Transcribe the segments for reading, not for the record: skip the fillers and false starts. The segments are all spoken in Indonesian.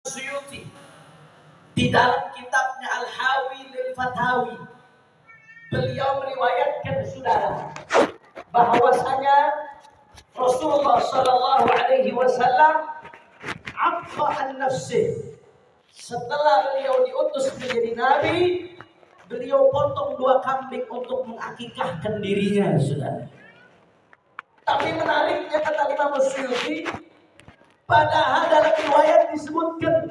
Suyuti di dalam kitabnya Al-Hawi lil Fatawi, beliau meriwayatkan saudara bahwasanya Rasulullah Shallallahu Alaihi Wasallam affa an nafsih, setelah beliau diutus menjadi nabi, beliau potong 2 kambing untuk mengakikahkan dirinya, saudara. Tapi menariknya kata Imam Suyuti, padahal dalam riwayat disebutkan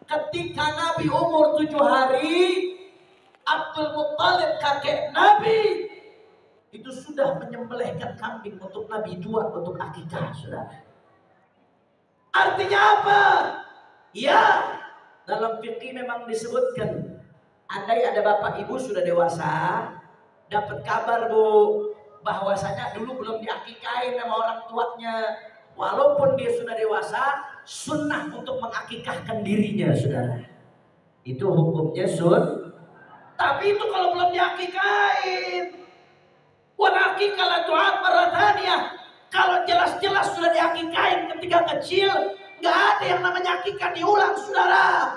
ketika Nabi umur 7 hari, Abdul Muttalib kakek Nabi itu sudah menyembelihkan kambing untuk Nabi 2 untuk akikah, saudara. Artinya apa? Ya, dalam fikih memang disebutkan, andai ada bapak ibu sudah dewasa, dapat kabar bu, bahwasanya dulu belum diakikahin sama orang tuanya, walaupun dia sudah dewasa, sunnah untuk mengakikahkan dirinya, saudara. Itu hukumnya tapi itu kalau belum diakikahin, wanakikah tu'ad marataniyah. Kalau jelas-jelas sudah diakikahin ketika kecil, nggak ada yang namanya akikah diulang, saudara.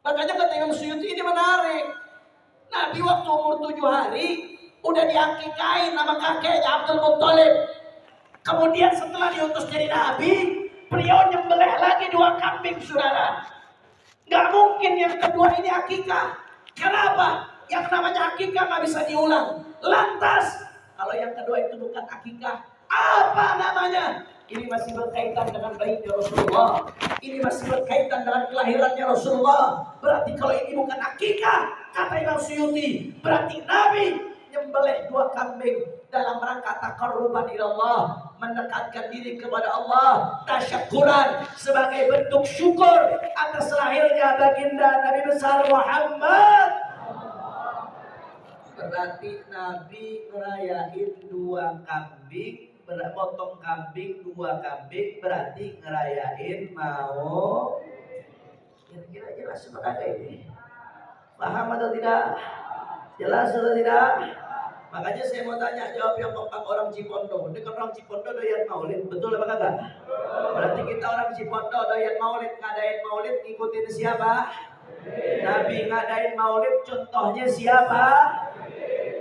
Makanya kata Imam Suyuti ini menarik. Nabi waktu umur 7 hari udah diakikahin sama kakeknya Abdul Muttalib. Kemudian setelah diutus jadi nabi, beliau nyembelih lagi 2 kambing, saudara. Nggak mungkin yang kedua ini akikah. Kenapa? Yang namanya akikah nggak bisa diulang. Lantas kalau yang kedua itu bukan akikah, apa namanya? Ini masih berkaitan dengan bayinya Rasulullah. Ini masih berkaitan dengan kelahirannya Rasulullah. Berarti kalau ini bukan akikah, kata Imam Suyuti, berarti Nabi nyembelih 2 kambing dalam rangka taqarruban ilallah, mendekatkan diri kepada Allah, tasyakuran, sebagai bentuk syukur atas lahirnya baginda Nabi besar Muhammad. Berarti Nabi ngerayain 2 kambing, potong kambing 2 kambing, berarti ngerayain mau. Kira-kira jelas sebenarnya ini. Paham atau tidak? Jelas atau tidak? Makanya saya mau tanya, jawab yang kompak orang Cipondo. Ini kan orang Cipondo doyan maulid, betul apa kagak? Berarti kita orang Cipondo doyan maulid, ngadain maulid ngikutin siapa? Nabi. Ngadain maulid contohnya siapa?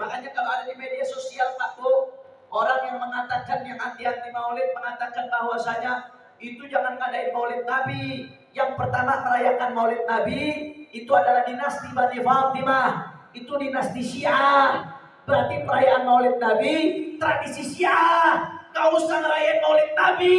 Makanya kalau ada di media sosial Pak Bu, orang yang mengatakan, yang anti-anti maulid mengatakan bahwasanya itu jangan ngadain maulid Nabi. Yang pertama merayakan maulid Nabi itu adalah dinasti Bani Fatimah, itu dinasti Syiah. Berarti perayaan maulid Nabi tradisi Syiah, gak usah ngerayain maulid Nabi.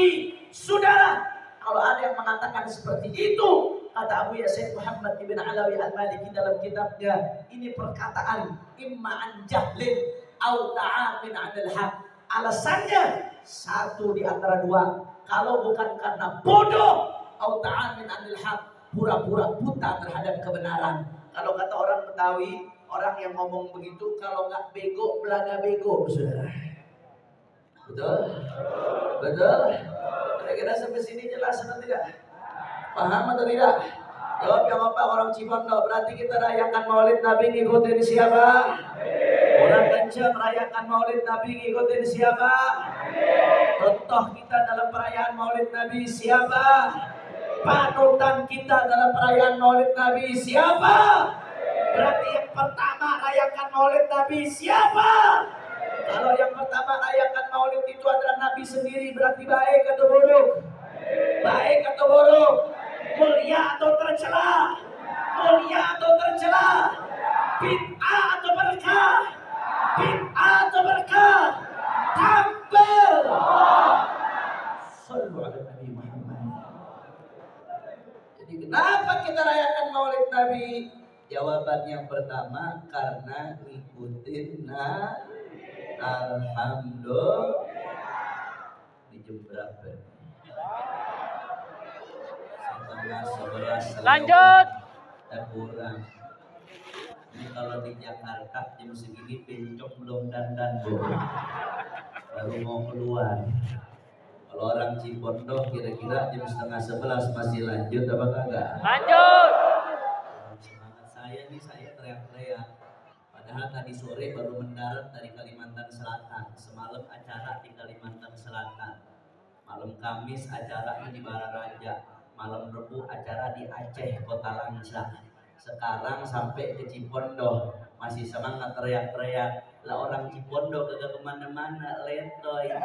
Saudara, kalau ada yang mengatakan seperti itu, kata Abu Yasin Muhammad ibn Alawi al-Maliki dalam kitabnya, ini perkataan imma an jahlin au ta'amin 'anil haq. Alasannya satu di antara 2, kalau bukan karena bodoh au ta'amin 'anil haq, pura-pura buta terhadap kebenaran. Kalau kata orang Betawi, orang yang ngomong begitu kalau nggak bego belaga bego, saudara. Betul? Betul? Kira-kira sampai sini jelas atau tidak? Paham atau tidak? Jawab yang apa orang Cipondo. Berarti kita rayakan maulid Nabi ngikutin siapa? Orang kencang rayakan maulid Nabi ngikutin siapa? Contoh kita dalam perayaan maulid Nabi siapa? Panutan kita dalam perayaan maulid Nabi siapa? Berarti yang pertama rayakan maulid Nabi siapa? Kalau yang pertama rayakan maulid itu adalah Nabi sendiri, berarti baik atau buruk? Baik atau buruk? Mulia atau tercela? Mulia atau tercela? Bid'ah atau berkah? Bid'ah atau berkah? Takbir! Shallu ala Nabi Muhammad. Jadi kenapa kita rayakan maulid Nabi? Jawaban yang pertama karena ngikutin Nabi. Alhamdulillah. Di jam berapa? Setengah 11. Lanjut. Dan kurang. Ini kalau di Jakarta jam segini bencong belum dandan bu, baru mau keluar. Kalau orang Cipondo kira-kira jam setengah 11 masih lanjut apa kagak? Lanjut. Semangat saya nih, saya teriak-teriak. Padahal tadi sore baru mendarat dari Kalimantan Selatan. Semalam acara di Kalimantan Selatan. Malam Kamis acaranya di Balaraja. malam Rebu acara di Aceh, Kota Langsa. Sekarang sampai ke Cipondoh masih semangat teriak-teriak. Lah orang Cipondoh kagak kemana-mana, letoy. Iya.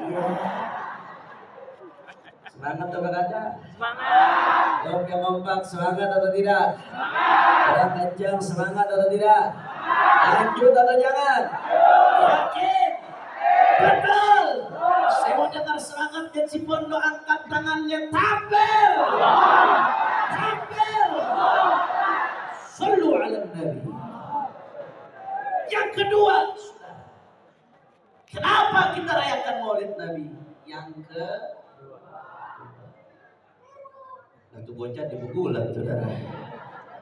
Semangat atau kagak? Semangat. Jawab yang kompak, semangat atau tidak? Semangat. Orang kencang, semangat atau tidak? Lanjut atau jangan? Yakin? Betul. Saya mau dengar semangatnya Cipondoh, angkat tangannya, tampil. Tampil. Sallu ala Nabi. Yang kedua, kenapa kita rayakan Maulid Nabi? Yang kedua, itu bocah dipukulan, saudara.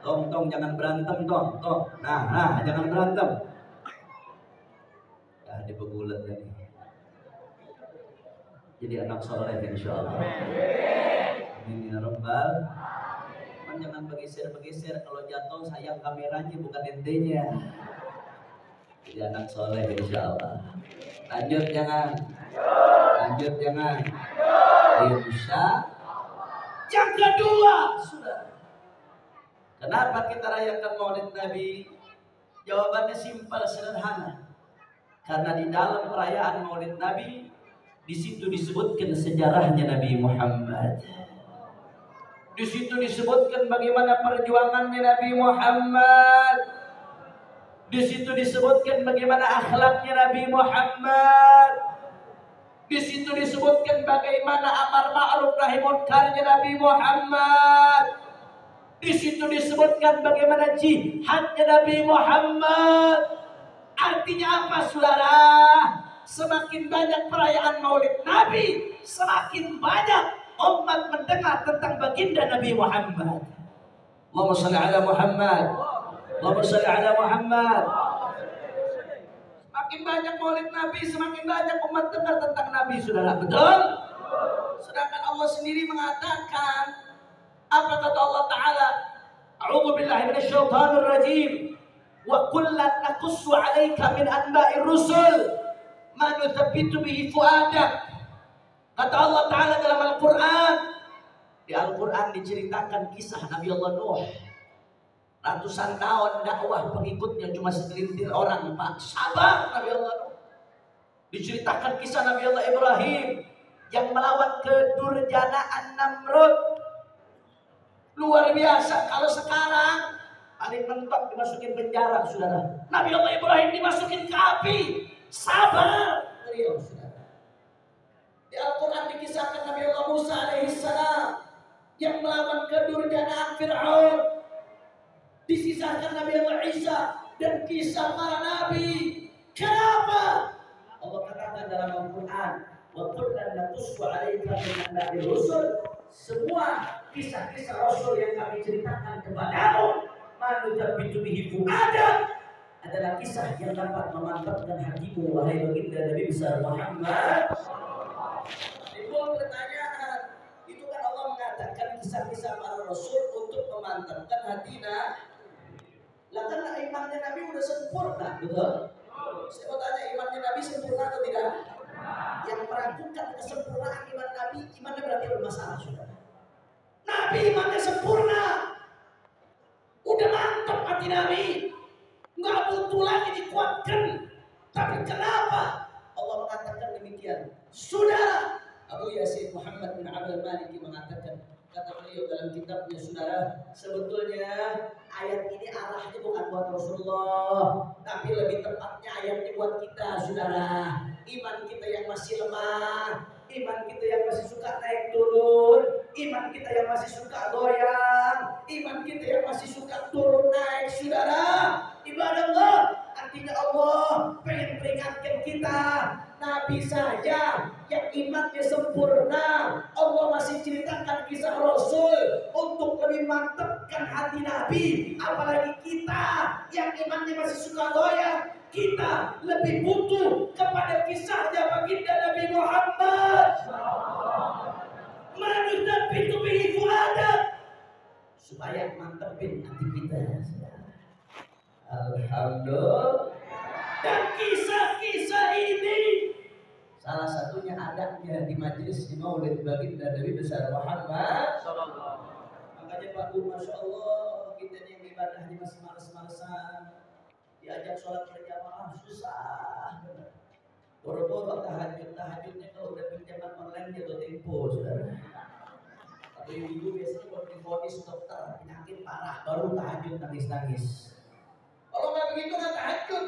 Tong jangan berantem, tong. Nah, jangan berantem. Ya, dipukulan tadi. Jadi anak soleh insyaallah. Amin ya rabbal. Jangan bergeser, kalau jatuh sayang kameranya bukan entenya. Jadi anak soleh insyaallah. Lanjut jangan. Insya. Yang kedua, sudah. Kenapa kita rayakan Maulid Nabi? Jawabannya simpel, sederhana. Karena di dalam perayaan Maulid Nabi, di situ disebutkan sejarahnya Nabi Muhammad. Di situ disebutkan bagaimana perjuangannya Nabi Muhammad. Di situ disebutkan bagaimana akhlaknya Nabi Muhammad. Di situ disebutkan bagaimana amar ma'ruf nahi munkarnya Nabi Muhammad. Di situ disebutkan bagaimana jihadnya Nabi Muhammad. Artinya apa, saudara? Semakin banyak perayaan Maulid Nabi, semakin banyak umat mendengar tentang baginda Nabi Muhammad. Allahumma shalli ala Muhammad. Allahumma shalli ala Muhammad. Semakin banyak Maulid Nabi, semakin banyak umat dengar tentang Nabi, saudara. Betul? Sedangkan Allah sendiri mengatakan, apa kata Allah Ta'ala? A'udzu billahi minasyaitonir rajim. Wa kullan naqussu 'alaika min anba'ir rusul ma nuthabbitu bihi fu'adak. Kata Allah Ta'ala dalam Al-Quran. Di Al-Quran diceritakan kisah Nabi Allah Nuh. Ratusan tahun dakwah, pengikutnya cuma segelintir orang, Pak. Sabar Nabi Allah Nuh. Diceritakan kisah Nabi Allah Ibrahim yang melawan kedurjanaan Namrud. Luar biasa. Kalau sekarang paling mentok dimasukin penjara, saudara. Nabi Allah Ibrahim dimasukin ke api. Sabar beliau, saudara. Di Al-Quran dikisahkan Nabi Allah Musa alaihissalam yang melawan kedurjanaan Fir'aun. Disisahkan Nabi Allah Isa dan kisah para nabi. Kenapa? Allah katakan dalam Al-Quran, wa kullan naqussu 'alaika min anba'ir rusul. Semua kisah-kisah Rasul yang kami ceritakan kepadamu, manujabbitu bihi fu'adak, adalah kisah yang dapat memantapkan hatimu, wahai baginda Nabi besar Muhammad. Timbul pertanyaan, itu kan Allah mengatakan kisah-kisah para Rasul untuk memantapkan hatinya. Lah kan imannya Nabi udah sempurna, betul? Saya mau tanya, imannya Nabi sempurna atau tidak? Yang meragukan kesempurnaan iman Nabi, imannya berarti bermasalah, saudara. Nabi imannya sempurna, udah mantap hati Nabi, nggak butuh lagi dikuatkan. Tapi kenapa Allah mengatakan demikian? Saudara, Abu Yasin Muhammad bin Abdul Maliki mengatakan, kata beliau dalam kitabnya, saudara, sebetulnya ayat ini arahnya bukan buat Rasulullah, tapi lebih tepatnya ayatnya buat kita, saudara. Iman kita yang masih lemah, iman kita yang masih suka naik turun, iman kita yang masih suka goyang, iman kita yang masih suka turun naik, saudara. Ibadah Allah, artinya Allah pengen peringatkan kita. Nabi saja yang imannya sempurna, Allah masih ceritakan kisah Rasul untuk lebih mantapkan hati Nabi. Apalagi kita yang imannya masih suka goyang, kita lebih butuh kepada kisahnya baginda Nabi Muhammad. Manujabbitu bihi fu'adak, supaya mantapin hati kita. Alhamdulillah. Dan kisah-kisah ini salah satunya adanya di majelis di Maulid baginda Nabi besar Muhammad. Pak Bu, Masya Allah, kita yang ibadahnya masih males-malesan, diajak sholat berjamaah susah. Boro-boro tahajudnya kalau udah pinjaman online jatuh tempo, saudara. Atau ibu biasanya kalau divonis dokter penyakit parah baru tahajud nangis-nangis. Kalau nggak begitu nggak tahajud.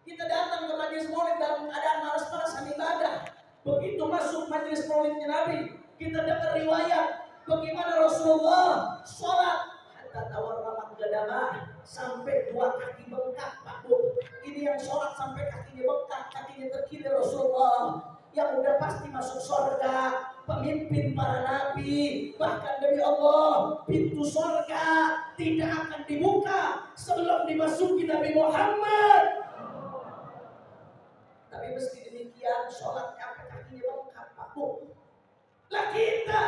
Kita datang ke majelis maulid dalam keadaan malas-malasan ibadah. Begitu masuk majelis maulidnya Nabi, kita dengar riwayat bagaimana Rasulullah sholat hatta tawarramat qadamah, sampai dua kaki bengkak, Pak Bu. Ini yang sholat sampai kakinya bengkak, kakinya terkilir. Rasulullah yang udah pasti masuk surga, pemimpin para nabi, bahkan demi Allah pintu surga tidak akan dibuka sebelum dimasuki Nabi Muhammad. Tapi meski demikian sholatnya sampai kakinya bengkak, Pak Bu. Lah kita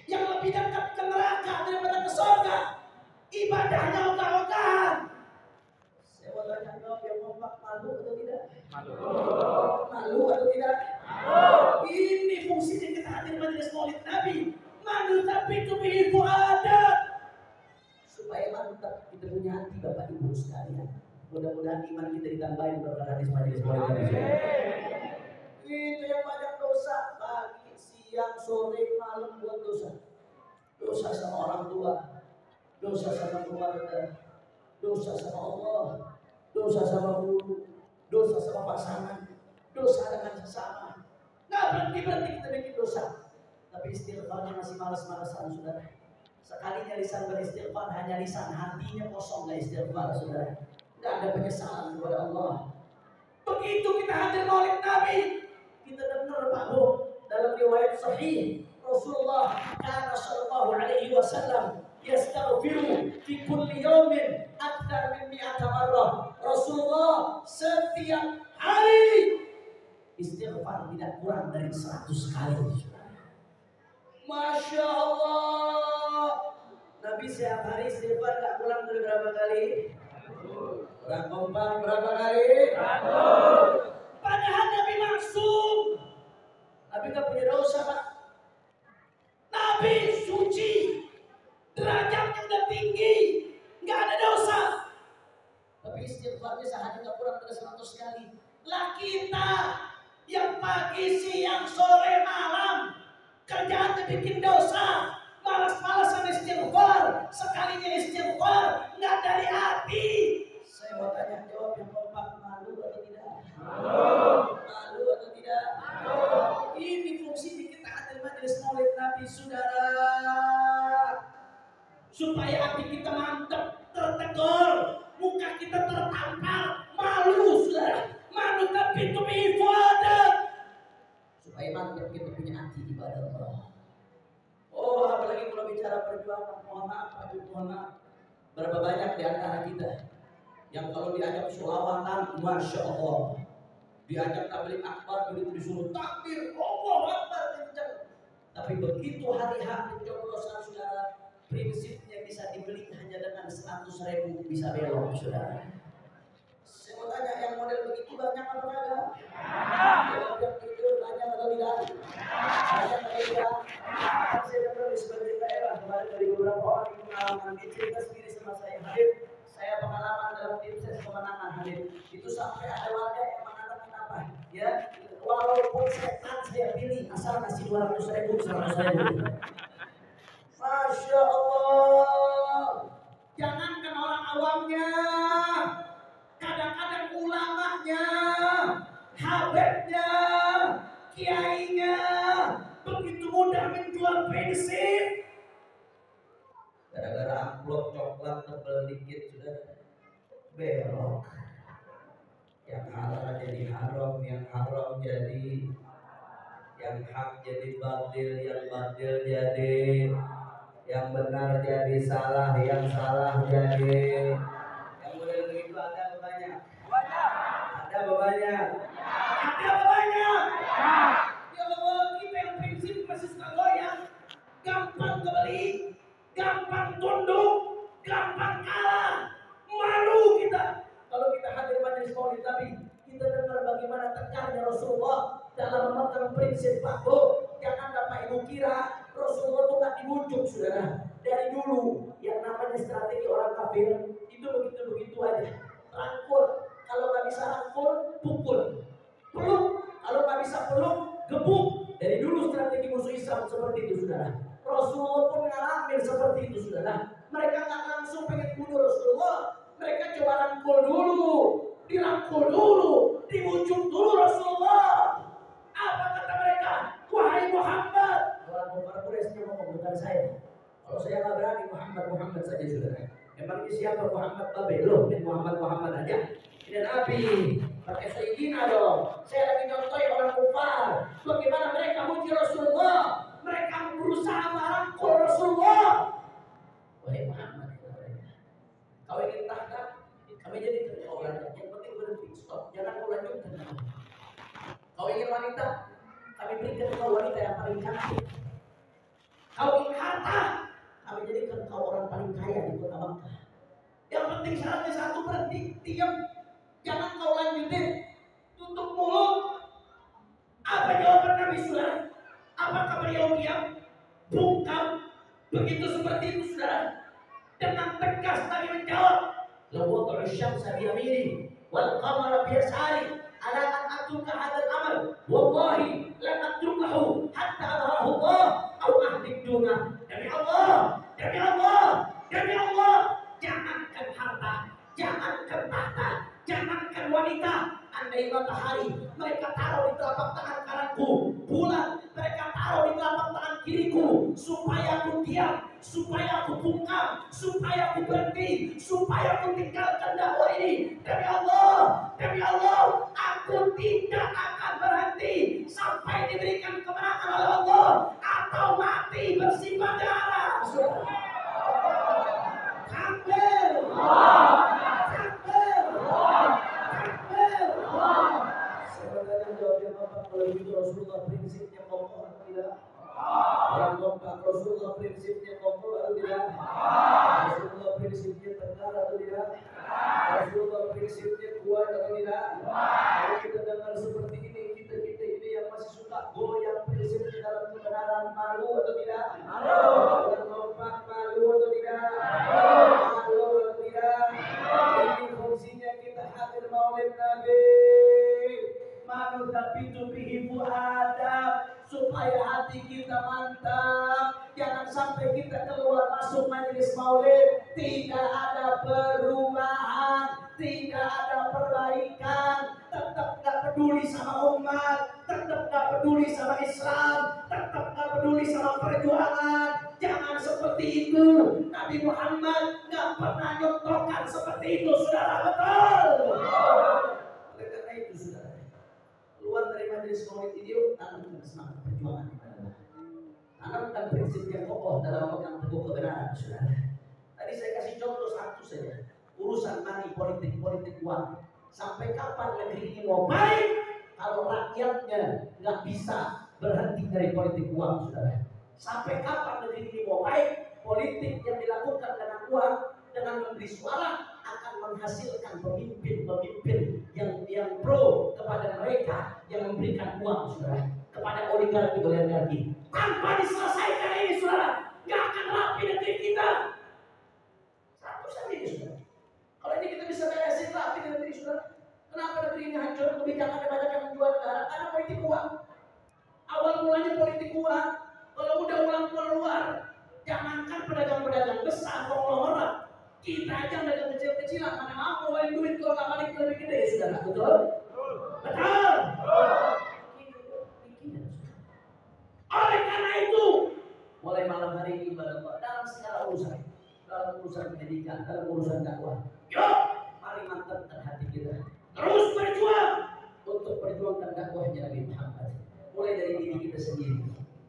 yang lebih dekat ke neraka daripada ke surga, ibadahnya ogah-ogahan. Saya mau tanya jawab yang kompak, malu atau tidak? Malu. Malu atau tidak? Malu. Ini fungsinya kita hadir majelis maulid Nabi. Malu tapi itu ibu ada. Supaya mantap kita punya hati Bapak Ibu sekalian. Mudah-mudahan iman kita ditambahin berkat hadis majelis maulid Nabi. Itu yang banyak dosa, pagi, siang, sore, malam buat dosa. Dosa sama orang tua, dosa sama keluarga, dosa sama Allah, dosa sama guru, dosa sama pasangan, dosa dengan sesama. Nggak berhenti kita bikin dosa. Tapi istighfarnya masih malas-malasan, saudara. Sekalinya lisan beristighfar, hanya lisan, hatinya kosong nggak istighfar, saudara. Nggak ada penyesalan kepada Allah. Begitu kita hadir maulid Nabi, kita dengar Pak Bu, dalam riwayat sahih Rasulullah kana sallallahu alaihi wasallam yastaghfiru fi kulli yawmin akthar min 100 marrah. Rasulullah setiap hari istighfar tidak kurang dari 100 kali. Masya Allah. Nabi setiap hari istighfar tidak kurang dari berapa kali? Orang kompak berapa kali? 100. Padahal Nabi maksum. Nabi gak punya dosa, Pak. Nabi suci, derajatnya udah tinggi, gak ada dosa. Tapi istighfarnya sehari gak kurang dari 100 kali. Lah kita yang pagi, siang, sore, malam kerjaannya bikin dosa, malas-malasan istighfar, sekalinya istighfar gak dari hati. Saya mau tanya jawab yang kompak, malu atau tidak? Malu atau tidak? Ini fungsi kita hadir majelis maulid Nabi, saudara, supaya hati kita mantap, tertegur, muka kita tertampar, malu, saudara, malu tapi itu ibadah, supaya mantap kita punya hati ibadah Allah. Oh, apalagi kalau bicara perjuangan, mohon maaf, mohon maaf, berapa banyak di antara kita yang kalau diajak sholawatan, Masya Allah, diajak tabligh akbar, begitu disuruh takbir, Allahu Akbar kencang. Tapi begitu hari H pencoblosan, saudara, prinsipnya bisa dibeli hanya dengan 100.000 bisa belok, saudara. Saya mau tanya, yang model begitu banyak apa enggak? Yang begitu banyak atau tidak? Banyak atau tidak? Saya dengar di sebagian daerah kemarin dari beberapa orang yang pengalaman, dia cerita sendiri sama saya, hadir. Saya pengalaman dalam tim saya kemenangan, hadir. Itu sampai ada warga yang mengatakan apa? Ya, walaupun setan saya pilih, asal kasih 200.000, 100.000. Masya Allah. Jangankan orang awamnya, kadang-kadang ulamanya, habibnya, kiainya, begitu mudah menjual prinsip. Gara-gara amplop coklat tebel dikit sudah belok. Yang halal jadi haram, yang haram jadi, yang hak jadi batil, yang batil jadi, yang benar jadi salah, yang salah jadi. Yang model begitu ada apa banyak? Ada apa banyak? Ada apa banyak? Ya Allah, kita yang prinsip masih suka goyang, gampang kebeli, gampang tunduk, gampang kalah, malu kita. Kalau kita hadir majelis maulid Nabi, kita dengar bagaimana tegarnya Rasulullah dalam memegang prinsip Pak Bu. Jangan Bapak Ibu kira Rasulullah itu nggak dibujuk, saudara. Dari dulu. Yang namanya strategi orang kafir itu begitu-begitu aja. Rangkul, kalau nggak bisa rangkul, pukul. Peluk, kalau nggak bisa peluk, gebuk. Dari dulu strategi musuh Islam seperti itu, saudara. Rasulullah pun ngalamin seperti itu, saudara. Mereka nggak langsung pengen bunuh Rasulullah. Mereka coba rangkul dulu, dirangkul dulu, dibujuk dulu Rasulullah. Apa kata mereka? Wahai Muhammad. Orang kafir Quraisy ngomong, bukan saya. Kalau saya nggak berani, Muhammad saja, saudara. Emang ini siapa Muhammad Babe? Loh, Muhammad aja. Ini Nabi, pakai Sayyidina dong. Saya lagi contohin orang kufar. Bagaimana mereka muji Rasulullah? Mereka berusaha merangkul Rasulullah. Wahai Muhammad, kau ingin tahta, kami jadi orang. Yang penting berhenti, stop. Jangan kau lanjutkan. Kau ingin wanita, kami berikan kau wanita yang paling cantik. Kau ingin harta, kami jadikan kau orang paling kaya di kota Makkah. Yang penting syaratnya satu, berhenti, diam. Jangan kau lanjutin, tutup mulut. Apa jawaban Nabi Sulaiman? Apakah beliau diam? Bungkam. Begitu seperti itu, saudara. Dengan tegas tadi menjawab, "La wad'u asy-syamsa bi yamini wal qamara bi yasari ala an atruka hadzal amal wallahi la atrukahu hatta adharahu Allah aw ahdik duna." Demi Allah, demi Allah, demi Allah, jangankan harta, jangankan tahta, jangankan wanita. Andai matahari mereka taruh di telapak tangan kananku, bulan mereka taruh di telapak tangan kiriku, supaya aku diam, supaya aku bungkam, supaya aku berhenti, supaya aku tinggalkan dakwah ini. Demi Allah, aku tidak akan berhenti sampai diberikan kemenangan oleh Allah atau mati bersimbah darah. Takbir! Kalau itu Rasulullah prinsipnya kokoh atau tidak? Orang kompak Rasulullah prinsipnya kokoh atau tidak? Rasulullah prinsipnya tegar atau tidak? Rasulullah prinsipnya kuat atau tidak? Kalau kita dengar seperti ini, kita ini yang masih suka goyang prinsipnya dalam kebenaran, malu atau tidak? Malu. Orang kompak malu atau tidak? Malu atau tidak? Ini fungsinya kita hadir maulid Nabi. Manu tapi bihi fuada, supaya hati kita mantap. Jangan sampai kita keluar masuk majelis maulid tidak ada perubahan, tidak ada perbaikan, tetap gak peduli sama umat, tetap gak peduli sama Islam, tetap gak peduli sama perjuangan. Jangan seperti itu. Nabi Muhammad gak pernah nyontohkan seperti itu, saudara. Betul. Oleh karena itu, saudara, keluar dari majelis maulid ini, tanamkan semangat perjuangan di dalam. Tanamkan prinsip yang kokoh dalam memegang teguh kebenaran, saudara. Tadi saya kasih contoh satu saja, urusan money, politik uang. Sampai kapan negeri ini mau baik kalau rakyatnya nggak bisa berhenti dari politik uang, saudara? Sampai kapan negeri ini mau baik? Politik yang dilakukan dengan uang, dengan memberi suara, akan menghasilkan pemimpin yang pro kepada mereka yang memberikan uang, saudara, kepada oligarki. Tanpa diselesaikan ini, saudara, nggak akan rapi negeri kita. Satu saja ini, saudara. Kalau ini kita bisa beresin rapi negeri, saudara. Kenapa negeri ini hancur? Kebijakan banyak yang menjual negara karena politik uang. Awal mulanya politik uang. Kalau udah uang keluar, jangankan pedagang-pedagang besar, konglomerat, kita aja dagang kecil-kecilan, mana mau ngeluarin duit kalau nggak balik lebih gede, saudara. Betul? Betul. Oleh karena itu, mulai malam hari ini dalam segala urusan, dalam urusan pendidikan, dalam urusan dakwah, yuk, mari mantapkan hati kita, terus berjuang untuk perjuangkan dakwahnya Nabi Muhammad. Mulai dari diri kita sendiri,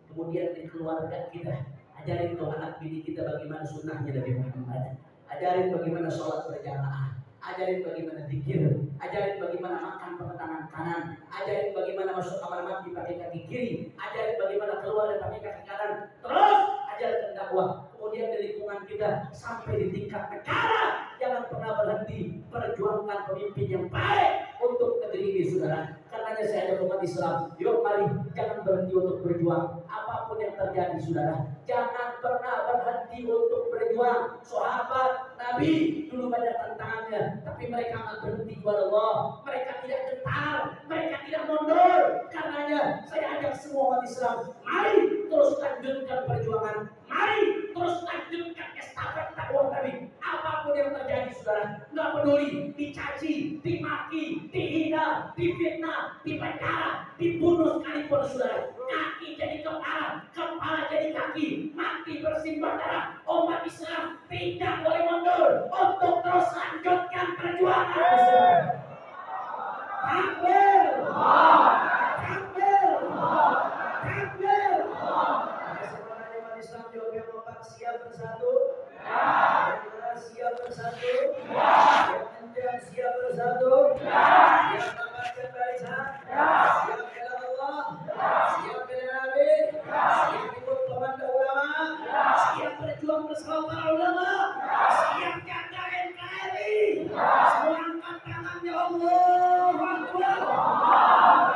kemudian di keluarga kita, ajarin tuh anak bini kita bagaimana sunnahnya Nabi Muhammad. Ajarin bagaimana sholat berjamaah, ajarin bagaimana zikir, ajarin bagaimana makan pakai tangan kanan, ajarin bagaimana masuk kamar mandi pakai kaki kiri, ajarin bagaimana keluar dan pakai kaki kanan. Terus ajarkan dakwah. Kemudian di lingkungan kita sampai di tingkat negara, jangan pernah berhenti perjuangkan pemimpin yang baik untuk negeri ini, saudara. Karenanya saya ada umat Islam, yuk mari jangan berhenti untuk berjuang. Apapun apapun yang terjadi saudara, jangan pernah berhenti untuk berjuang. Sahabat Nabi dulu banyak tantangannya, tapi mereka nggak berhenti kepada Allah. Mereka tidak gentar, mereka tidak mundur. Karenanya saya ajak semua umat Islam, mari terus lanjutkan perjuangan, mari terus lanjutkan estafet dakwah Nabi. Apapun yang terjadi saudara, nggak peduli dicaci, dimaki, dihina, difitnah, dipenjara, dibunuh sekalipun saudara, kaki jadi kepala, kepala jadi kaki, mati bersimbah darah, umat Islam tidak boleh mundur untuk terus lanjutkan perjuangan. Takbir, takbir, takbir. Sebenarnya umat Islam jawab yang kompak, siap bersatu, siap bersatu, siap bersatu, siap mendapatkan barisan, siap bela Allah, siap bela Nabi, siap ikut komando ulama, siap berjuang bersama para ulama, siap jaga NKRI. Semua angkat tangannya, Allahu Akbar,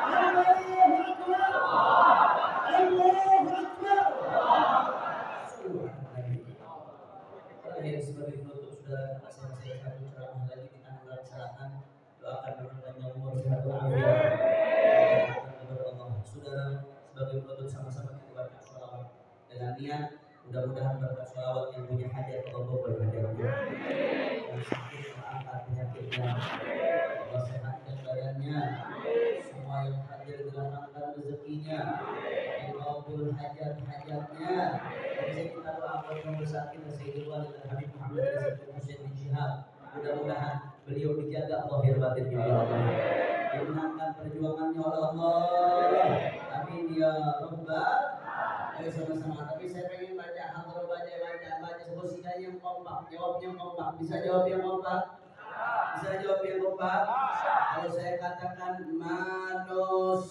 Allahu Akbar, Allahu Akbar. Terakhir sebagai penutup saudara, saya satu ceramah lagi kita melaksanakan, doakan berpanjang umur sehat walafiat kepada Allah. Saudara, sebagai penutup sama-sama kita baca sholawat dengan niat, mudah-mudahan berkat sholawat yang punya hajat Allah berhajatnya, yang sakit terangkat penyakitnya, Allah sehatkan badannya, semua yang hadir dilapangkan rezekinya, dikabul hajat-hajatnya. Bisa kita doakan yang besar kita Sayyidul Walid dan Habib Muhammad Rizal Hussein bin Syihab. Mudah-mudahan beliau dijaga lahir batinnya oleh Allah, dimenangkan perjuangannya oleh Allah. Amin ya Rabbal. Ayo sama-sama. Tapi saya pengen baca hadroh, baca sebut sidang yang kompak, jawab yang kompak. Bisa jawab yang kompak? Bisa jawab yang kompak? Kalau saya katakan manusia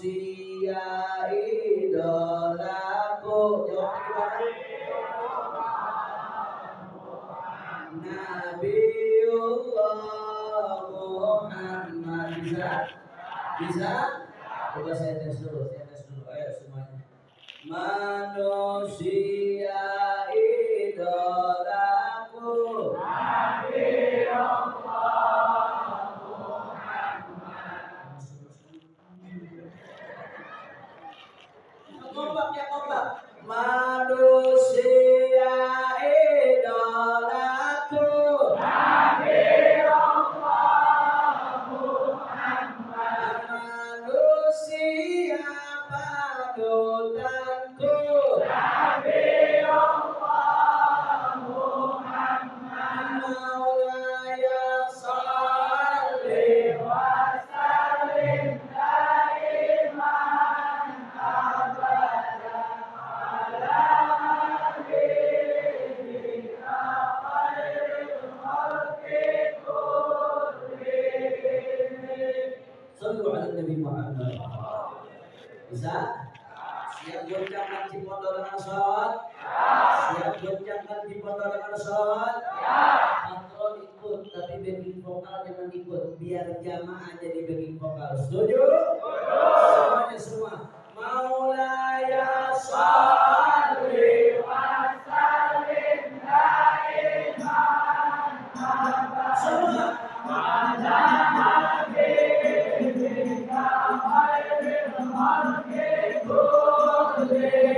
idolaku, jawabnya gimana? Nabiullah Muhammad. Bisa? Coba saya tes dulu. Ayo semuanya. Manusia idolaku, Nabiullah Muhammad. Kompak. Manusia idolaku, Nabiullah Muhammad. Manusia panutanku, Nabiullah Muhammad. Maulaya sholli wa sallim daiman abada ala habibika khairil khalqi kullihim. Sallu ala Nabi Muhammad. Bisa? Siap goncangkan Cipondo dengan sholawat? Siap goncangkan Cipondo dengan sholawat? Patron ikut, tapi backing vokal jangan ikut, biar jamaah jadi backing vokal. Setuju? Semuanya semua. Maulaya sholli wa sallim daiman abada. Semua. Ala habibika khairil khalqi kullihim.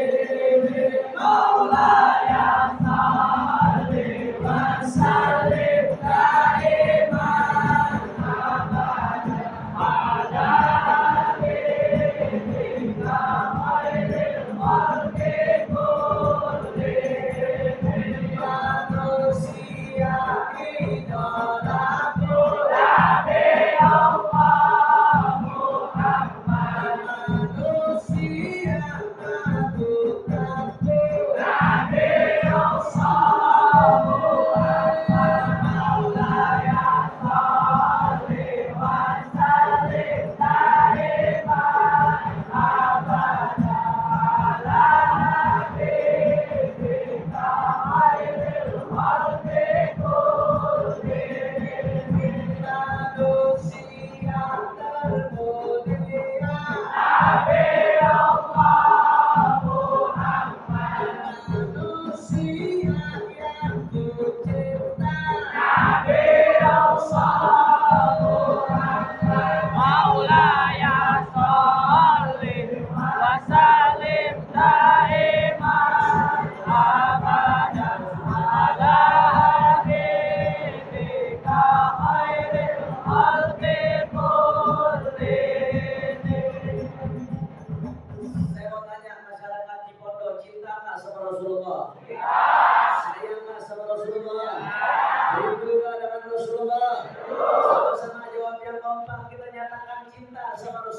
Maulaya sholli wa sallim daiman abada ala habibika khairil khalqi kullihim. Manusia idolaku, Nabiullah Muhammad. Manusia panutanku, Nabiullah Muhammad.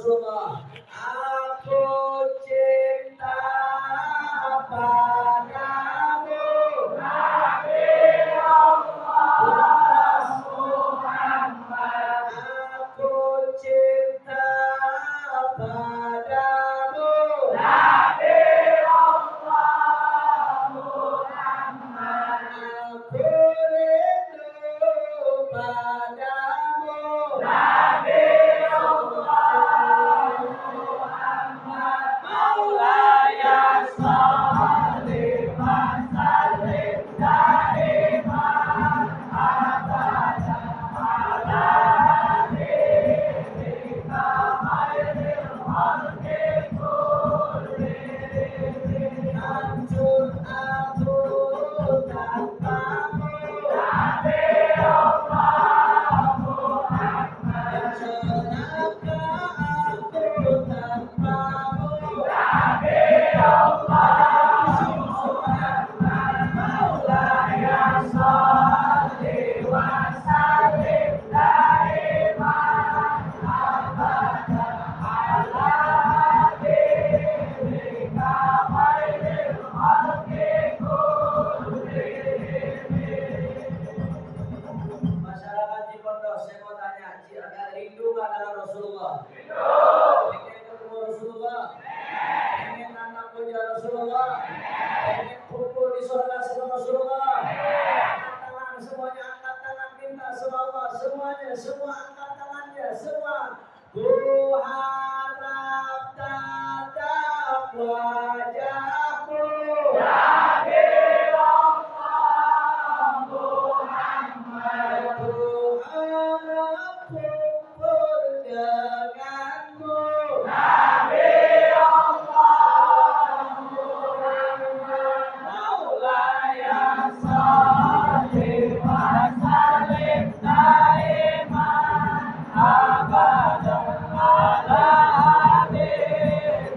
Rasulullah. Aku cinta padamu, Nabi Allah Muhammad. Aku cinta padamu, Nabi Allah Muhammad. Aku rindu padamu, Nabi Allah Muhammad. Maulaya sholli wa sallim daiman abadan ala habibika khairil khalqi kullihim. Hancur aku tanpamu, Nabi Allah Muhammad. Celaka aku tanpamu, Nabi Allah Muhammad. Maulaya sholli wa sallim daiman abadan ala habibika khairil khalqi kullihim. Masyarakat Cikondos, saya mau tanya, agak rindu nggak dengan Rasulullah? Pengen ketemu Rasulullah? Pengen anak punya Rasulullah? Pengen kumpul di surga sama Rasulullah? Angkat tangan semuanya, angkat tangan, minta sama Allah semuanya, semua angkat tangannya, semua. Ku harap tatap wajahmu, Nabi Allah Muhammad. Ku harap kumpul denganmu, Nabi Allah Muhammad. Maulaya sholli wa sallim daiman abadan ala habibika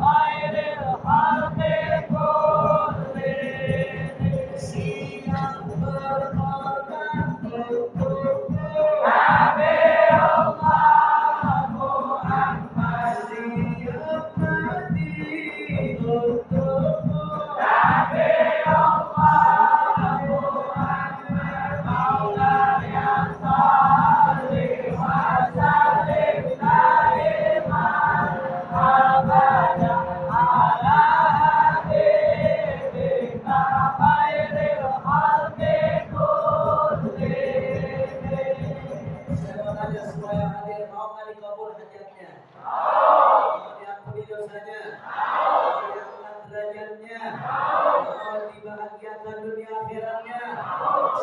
khairil khalqi kullihim. Siap berkorban untukmu, Nabi Allah Muhammad. Siap mati untukmu, Nabi Allah Muhammad. Maulaya sholli wa sallim daiman abadan ala habibika khairil khalqi kullihim. Saya mau tanya semua yang hadir, mau nggak dikabul hajatnya? Mau diampuni dosanya? Mau diangkat derajatnya? Mau dibahagiakan dunia akhiratnya?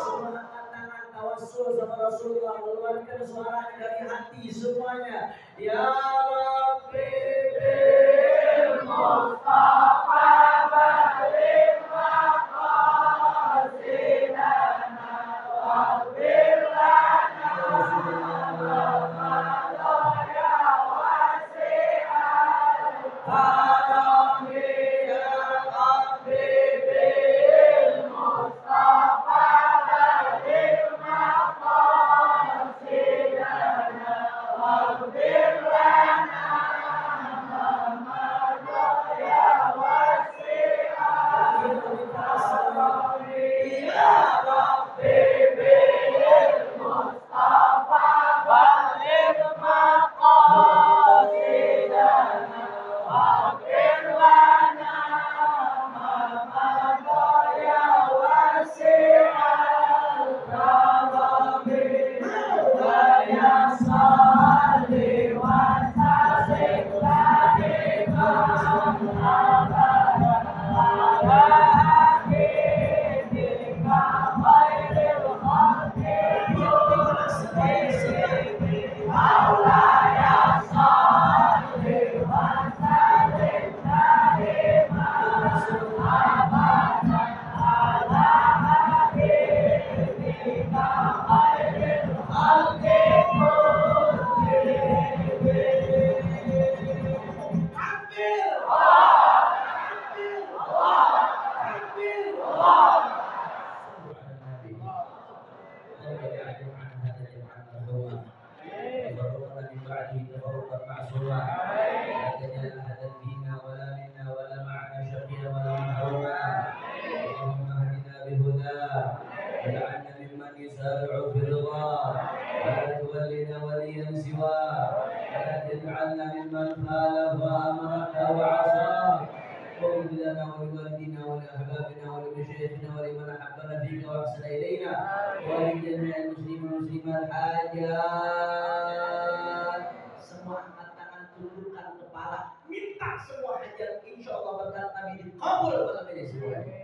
Semua angkat tangan, tawassul sama Rasulullah, keluarkan suaranya dari hati semuanya. Ya Rabbi bil Mustafa barik maqasidana waghfir lana ya wasi'al karami ya Rabbi bil Mustafa barik maqasidana waghfir lana واجعلنا ممن يسارع في الرضا ولا تولنا وليا سواه ولا تجعلنا ممن خالف امرك وعصاك واغفر لنا ولوالدينا ولاحبابنا ولمشايخنا ولمن احبنا فيك واحسن الينا ولجميع المسلمين والمسلمات حاجات. Semua angkat tangan, tundukkan kepala, minta semua hajat, insya Allah berkat Nabi dikabul malam ini semuanya.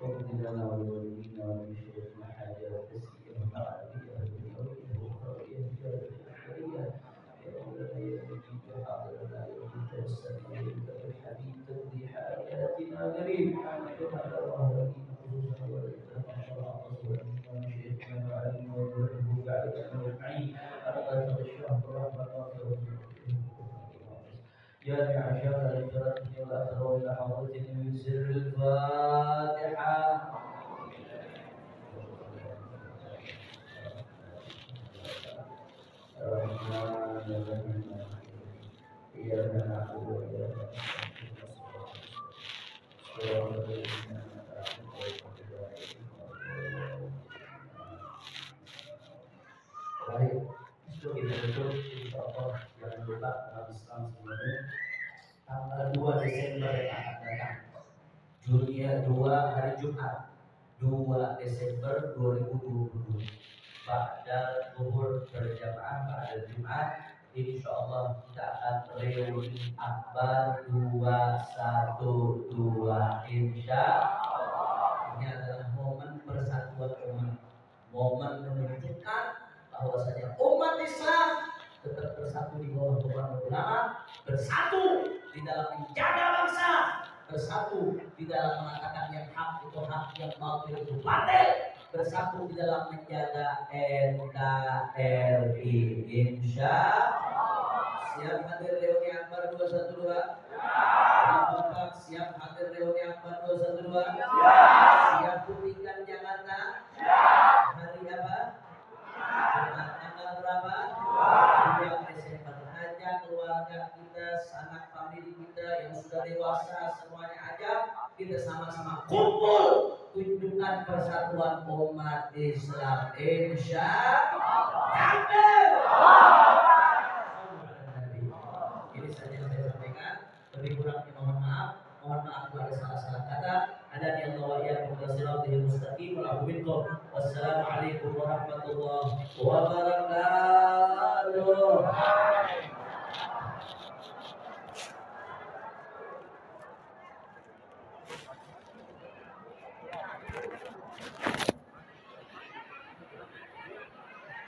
واغفر لنا ولوالدينا ولمشايخنا حاجات تسيرهم العافيه والدنيويه والاخرويه بجاه البشريه يا مولانا يا مجيد يا حاضرنا يا مجيد توسلنا اليك بالحبيب تقضي حاجاتنا قريب كما الله ولينا خصوصا ولدنا شرع رسولنا ومشايخنا وعلمنا وذرته علينا اجمعين الا تغشاه برحمه وتوفيق جامع شهر الفرقه والاخر الى حضرته من سر الفاتحه. الرحمن الرحيم اياك نعبد واياك نستعين baik, itu kita tutup insyaallah. Jangan lupa dalam Islam sebenarnya tanggal 2 Desember yang akan datang, dunia 2 hari Jumat 2 Desember 2022 pada zuhur berjamaah pada Jumat, insyaallah kita akan reuni akbar 212 insyaallah. Ini adalah momen persatuan umat, momen menunjukkan bahwasanya umat Islam tetap bersatu di bawah kepemimpinan ulama, bersatu di dalam menjaga bangsa, bersatu di dalam mengatakan yang hak itu hak, yang batil itu batil, bersatu di dalam menjaga NKRI. Insyaallah. Siap hadir reuni akbar 212? Kompak siap hadir reuni akbar 212? Siap putihkan Jakarta? Hari apa? Tanggal berapa? 2 Desember. Ajak keluarga kita, sanak famili kita yang sudah dewasa, semuanya ajak kita sama-sama kumpul tunjukkan persatuan umat Islam. Insyaallah. Ini saja yang saya sampaikan. Lebih kurangnya mohon maaf. Mohon maaf kalau ada salah-salah kata. Adani Allah wa iyyakum ila siratal mustaqim. Wassalamualaikum warahmatullahi wabarakatuh.